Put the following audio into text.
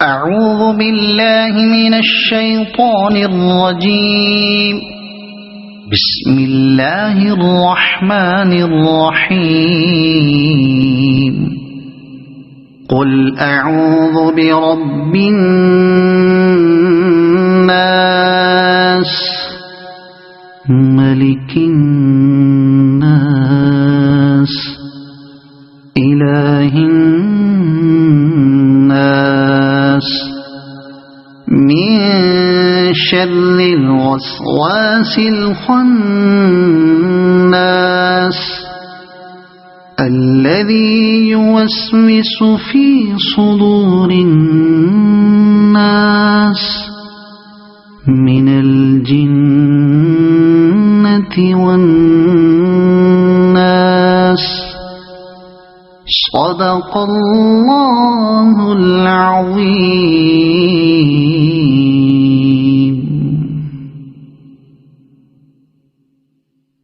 أعوذ بالله من الشيطان الرجيم. بسم الله الرحمن الرحيم. قل أعوذ برب الناس ملك الناس إله الناس من شر الوسواس الخناس الذي يوسوس في صدور الناس من الجنة والناس. صدق الله العظيم.